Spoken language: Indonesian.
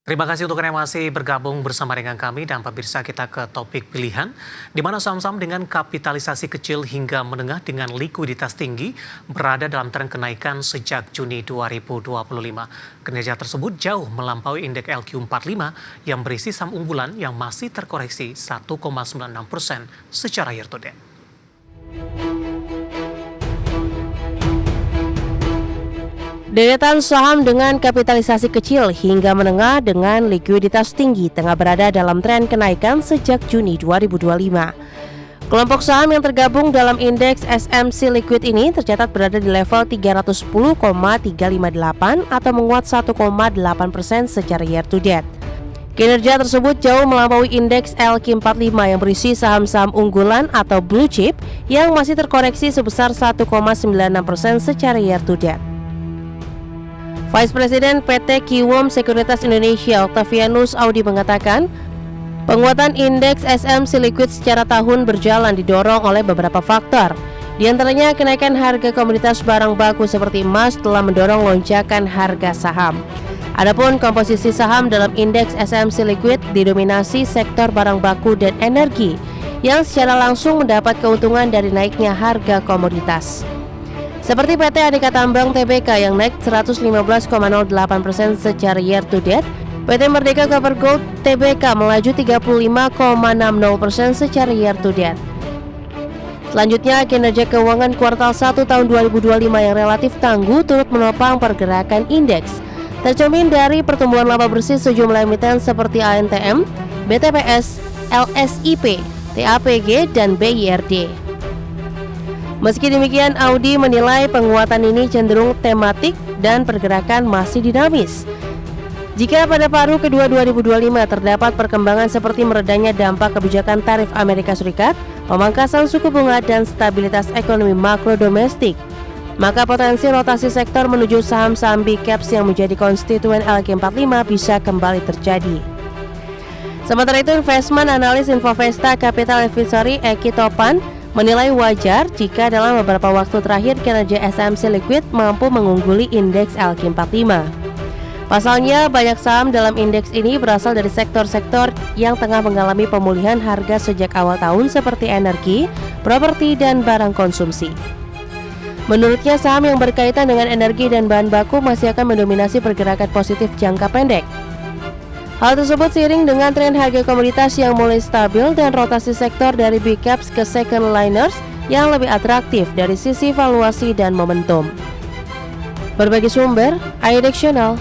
Terima kasih untuk yang masih bergabung bersama dengan kami dan pemirsa, kita ke topik pilihan di mana saham-saham dengan kapitalisasi kecil hingga menengah dengan likuiditas tinggi berada dalam tren kenaikan sejak Juni 2025. Kinerja tersebut jauh melampaui indeks LQ45 yang berisi saham unggulan yang masih terkoreksi 1,96% secara year to date. Deretan saham dengan kapitalisasi kecil hingga menengah dengan likuiditas tinggi tengah berada dalam tren kenaikan sejak Juni 2025. Kelompok saham yang tergabung dalam indeks SMC Liquid ini tercatat berada di level 310,358 atau menguat 1,8% secara year to date. Kinerja tersebut jauh melampaui indeks LQ45 yang berisi saham-saham unggulan atau blue chip yang masih terkoreksi sebesar 1,96% secara year to date. Vice President PT Kiwom Sekuritas Indonesia Octavianus Audi mengatakan, penguatan indeks SMC Liquid secara tahun berjalan didorong oleh beberapa faktor. Di antaranya kenaikan harga komoditas barang baku seperti emas telah mendorong lonjakan harga saham. Adapun komposisi saham dalam indeks SMC Liquid didominasi sektor barang baku dan energi yang secara langsung mendapat keuntungan dari naiknya harga komoditas. Seperti PT Adhika Tambang Tbk yang naik 115,08% secara year to date, PT Merdeka Copper Gold Tbk melaju 35,60% secara year to date. Selanjutnya, kinerja keuangan kuartal 1 tahun 2025 yang relatif tangguh turut menopang pergerakan indeks. Tercermin dari pertumbuhan laba bersih sejumlah emiten seperti ANTM, BTPS, LSIP, TAPG, dan BIRD. Meski demikian, Audi menilai penguatan ini cenderung tematik dan pergerakan masih dinamis. Jika pada paruh kedua 2025 terdapat perkembangan seperti meredanya dampak kebijakan tarif Amerika Serikat, pemangkasan suku bunga dan stabilitas ekonomi makro domestik, maka potensi rotasi sektor menuju saham-saham big caps yang menjadi konstituen LQ45 bisa kembali terjadi. Sementara itu, investment analis Infovesta Capital Advisory Eki Topan menilai wajar jika dalam beberapa waktu terakhir kinerja SMC Liquid mampu mengungguli indeks LQ45. Pasalnya, banyak saham dalam indeks ini berasal dari sektor-sektor yang tengah mengalami pemulihan harga sejak awal tahun seperti energi, properti, dan barang konsumsi. Menurutnya, saham yang berkaitan dengan energi dan bahan baku masih akan mendominasi pergerakan positif jangka pendek. Hal tersebut seiring dengan tren harga komoditas yang mulai stabil dan rotasi sektor dari big caps ke second liners yang lebih atraktif dari sisi valuasi dan momentum. Berbagai sumber, iDex Channel.